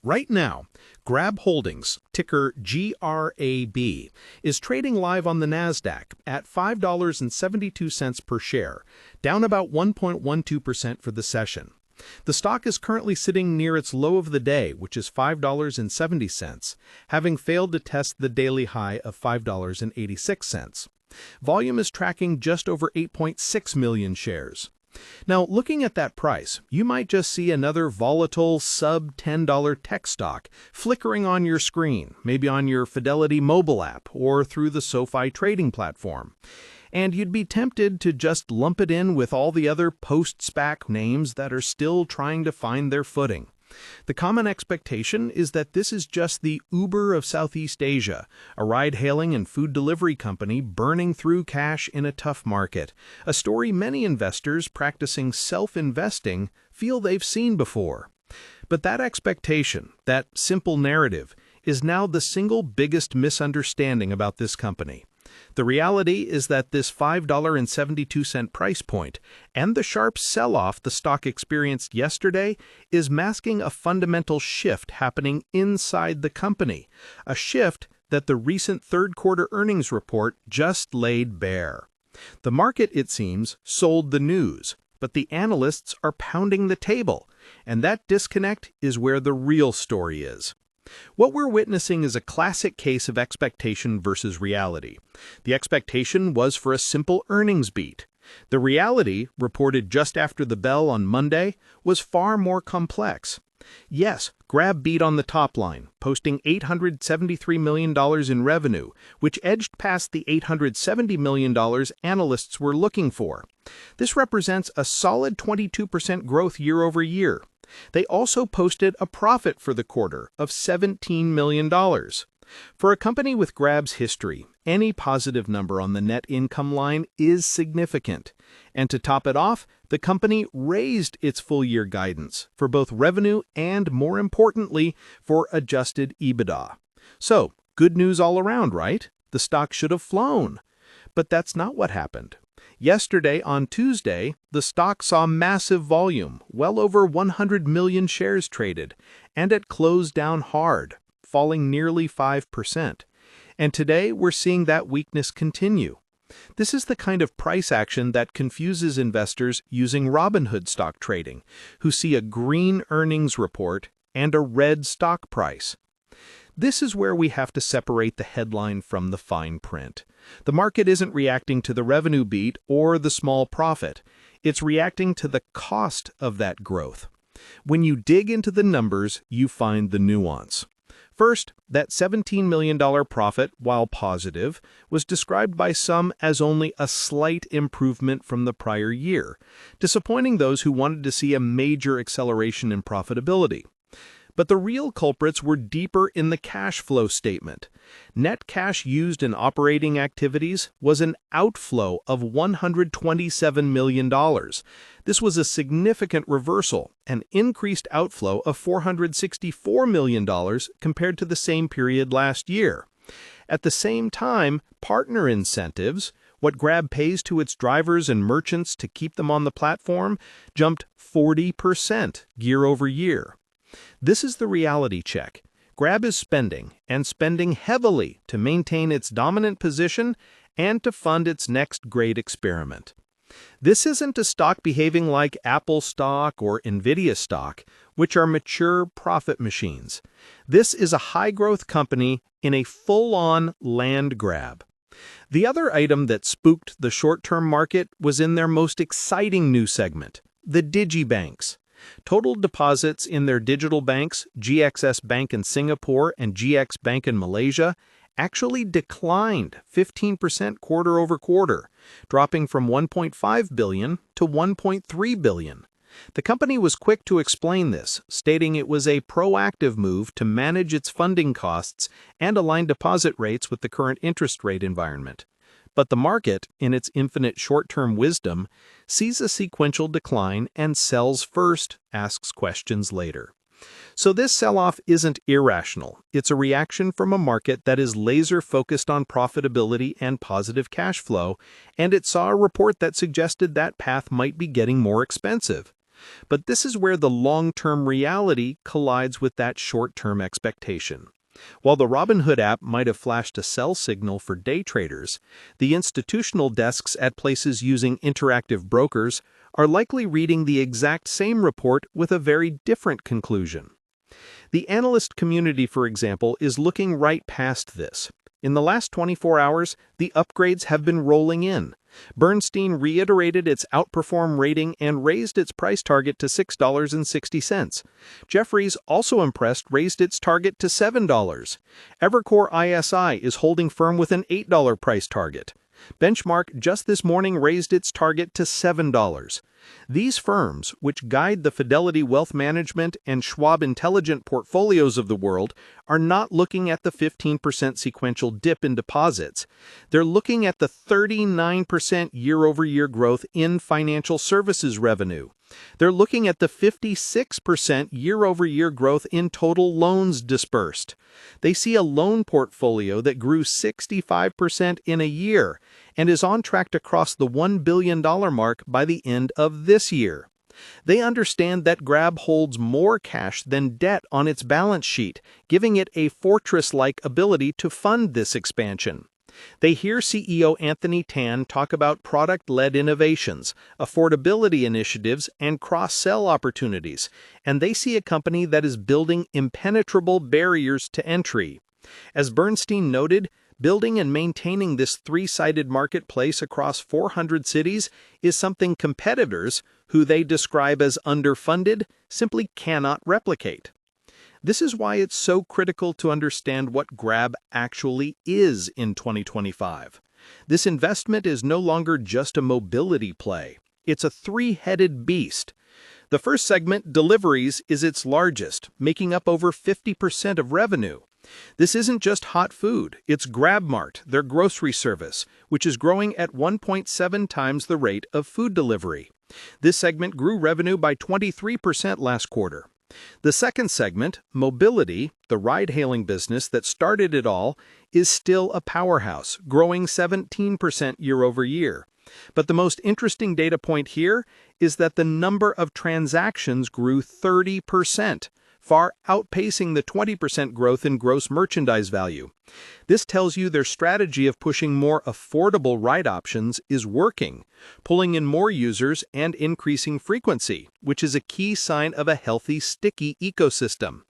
Right now, Grab Holdings, ticker GRAB, is trading live on the NASDAQ at $5.72 per share, down about 1.12% for the session. The stock is currently sitting near its low of the day, which is $5.70, having failed to test the daily high of $5.86. Volume is tracking just over 8.6 million shares. Now, looking at that price, you might just see another volatile sub-$10 tech stock flickering on your screen, maybe on your Fidelity mobile app or through the SoFi trading platform. And you'd be tempted to just lump it in with all the other post-SPAC names that are still trying to find their footing. The common expectation is that this is just the Uber of Southeast Asia, a ride-hailing and food delivery company burning through cash in a tough market, a story many investors practicing self-investing feel they've seen before. But that expectation, that simple narrative, is now the single biggest misunderstanding about this company. The reality is that this $5.72 price point and the sharp sell-off the stock experienced yesterday is masking a fundamental shift happening inside the company, a shift that the recent third-quarter earnings report just laid bare. The market, it seems, sold the news, but the analysts are pounding the table, and that disconnect is where the real story is. What we're witnessing is a classic case of expectation versus reality. The expectation was for a simple earnings beat. The reality, reported just after the bell on Monday, was far more complex. Yes, Grab beat on the top line, posting $873 million in revenue, which edged past the $870 million analysts were looking for. This represents a solid 22% growth year over year. They also posted a profit for the quarter of $17 million. For a company with Grab's history, any positive number on the net income line is significant. And to top it off, the company raised its full-year guidance for both revenue and, more importantly, for adjusted EBITDA. So, good news all around, right? The stock should have flown. But that's not what happened. Yesterday, on Tuesday, the stock saw massive volume, well over 100 million shares traded, and it closed down hard, falling nearly 5%. And today, we're seeing that weakness continue. This is the kind of price action that confuses investors using Robinhood stock trading, who see a green earnings report and a red stock price. This is where we have to separate the headline from the fine print. The market isn't reacting to the revenue beat or the small profit. It's reacting to the cost of that growth. When you dig into the numbers, you find the nuance. First, that $17 million profit, while positive, was described by some as only a slight improvement from the prior year, disappointing those who wanted to see a major acceleration in profitability. But the real culprits were deeper in the cash flow statement. Net cash used in operating activities was an outflow of $127 million. This was a significant reversal, an increased outflow of $464 million compared to the same period last year. At the same time, partner incentives, what Grab pays to its drivers and merchants to keep them on the platform, jumped 40% year over year. This is the reality check. Grab is spending, and spending heavily to maintain its dominant position and to fund its next great experiment. This isn't a stock behaving like Apple stock or Nvidia stock, which are mature profit machines. This is a high-growth company in a full-on land grab. The other item that spooked the short-term market was in their most exciting new segment, the digibanks. Total deposits in their digital banks, GXS Bank in Singapore and GX Bank in Malaysia, actually declined 15% quarter over quarter, dropping from $1.5 billion to $1.3 billion. The company was quick to explain this, stating it was a proactive move to manage its funding costs and align deposit rates with the current interest rate environment. But the market, in its infinite short-term wisdom, sees a sequential decline and sells first, asks questions later. So this sell-off isn't irrational. It's a reaction from a market that is laser-focused on profitability and positive cash flow, and it saw a report that suggested that path might be getting more expensive. But this is where the long-term reality collides with that short-term expectation. While the Robinhood app might have flashed a sell signal for day traders, the institutional desks at places using interactive brokers are likely reading the exact same report with a very different conclusion. The analyst community, for example, is looking right past this. In the last 24 hours, the upgrades have been rolling in. Bernstein reiterated its outperform rating and raised its price target to $6.60. Jefferies, also impressed, raised its target to $7. Evercore ISI is holding firm with an $8 price target. Benchmark just this morning raised its target to $7. These firms, which guide the Fidelity Wealth Management and Schwab Intelligent portfolios of the world, are not looking at the 15% sequential dip in deposits. They're looking at the 39% year-over-year growth in financial services revenue. They're looking at the 56% year-over-year growth in total loans dispersed. They see a loan portfolio that grew 65% in a year and is on track to cross the $1 billion mark by the end of this year. They understand that Grab holds more cash than debt on its balance sheet, giving it a fortress-like ability to fund this expansion. They hear CEO Anthony Tan talk about product-led innovations, affordability initiatives, and cross-sell opportunities, and they see a company that is building impenetrable barriers to entry. As Bernstein noted, building and maintaining this three-sided marketplace across 400 cities is something competitors, who they describe as underfunded, simply cannot replicate. This is why it's so critical to understand what Grab actually is in 2025. This investment is no longer just a mobility play. It's a three-headed beast. The first segment, deliveries, is its largest, making up over 50% of revenue. This isn't just hot food, it's GrabMart, their grocery service, which is growing at 1.7 times the rate of food delivery. This segment grew revenue by 23% last quarter. The second segment, mobility, the ride-hailing business that started it all, is still a powerhouse, growing 17% year-over-year. But the most interesting data point here is that the number of transactions grew 30%, far outpacing the 20% growth in gross merchandise value. This tells you their strategy of pushing more affordable ride options is working, pulling in more users and increasing frequency, which is a key sign of a healthy, sticky ecosystem.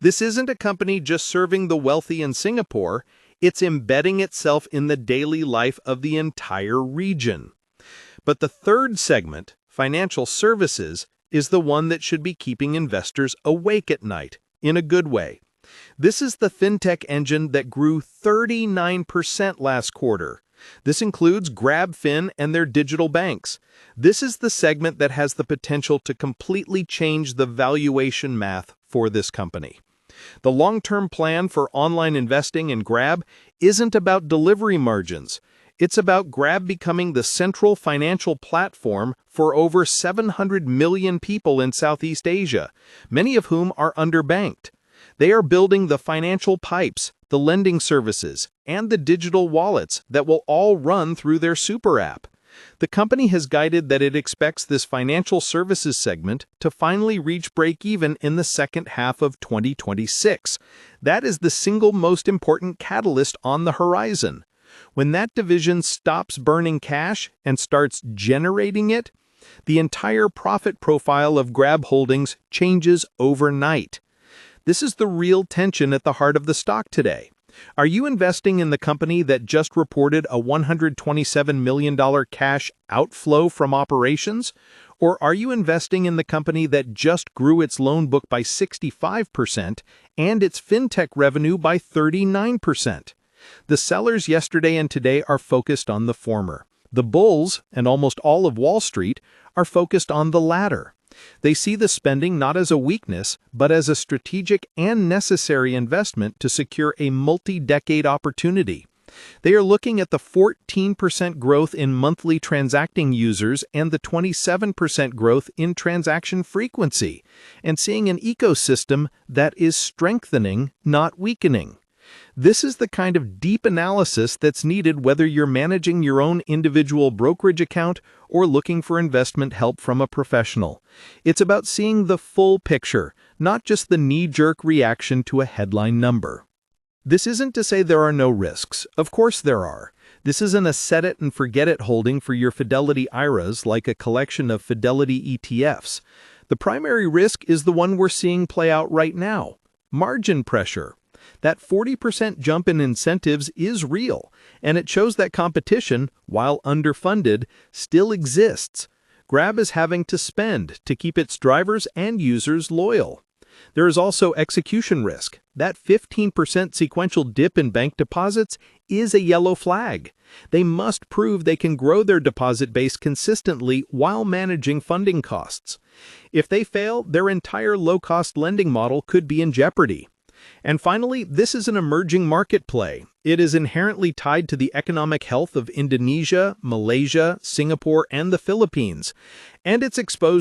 This isn't a company just serving the wealthy in Singapore, it's embedding itself in the daily life of the entire region. But the third segment, financial services, is the one that should be keeping investors awake at night, in a good way. This is the fintech engine that grew 39% last quarter. This includes GrabFin and their digital banks. This is the segment that has the potential to completely change the valuation math for this company. The long-term plan for online investing in Grab isn't about delivery margins. It's about Grab becoming the central financial platform for over 700 million people in Southeast Asia, many of whom are underbanked. They are building the financial pipes, the lending services, and the digital wallets that will all run through their superapp. The company has guided that it expects this financial services segment to finally reach break-even in the second half of 2026. That is the single most important catalyst on the horizon. When that division stops burning cash and starts generating it, the entire profit profile of Grab Holdings changes overnight. This is the real tension at the heart of the stock today. Are you investing in the company that just reported a $127 million cash outflow from operations? Or are you investing in the company that just grew its loan book by 65% and its fintech revenue by 39%? The sellers yesterday and today are focused on the former. The bulls, and almost all of Wall Street, are focused on the latter. They see the spending not as a weakness, but as a strategic and necessary investment to secure a multi-decade opportunity. They are looking at the 14% growth in monthly transacting users and the 27% growth in transaction frequency, and seeing an ecosystem that is strengthening, not weakening. This is the kind of deep analysis that's needed whether you're managing your own individual brokerage account or looking for investment help from a professional. It's about seeing the full picture, not just the knee-jerk reaction to a headline number. This isn't to say there are no risks. Of course there are. This isn't a set-it-and-forget-it holding for your Fidelity IRAs like a collection of Fidelity ETFs. The primary risk is the one we're seeing play out right now: margin pressure. That 40% jump in incentives is real, and it shows that competition, while underfunded, still exists. Grab is having to spend to keep its drivers and users loyal. There is also execution risk. That 15% sequential dip in bank deposits is a yellow flag. They must prove they can grow their deposit base consistently while managing funding costs. If they fail, their entire low-cost lending model could be in jeopardy. And finally, this is an emerging market play. It is inherently tied to the economic health of Indonesia, Malaysia, Singapore, and the Philippines, and it's exposed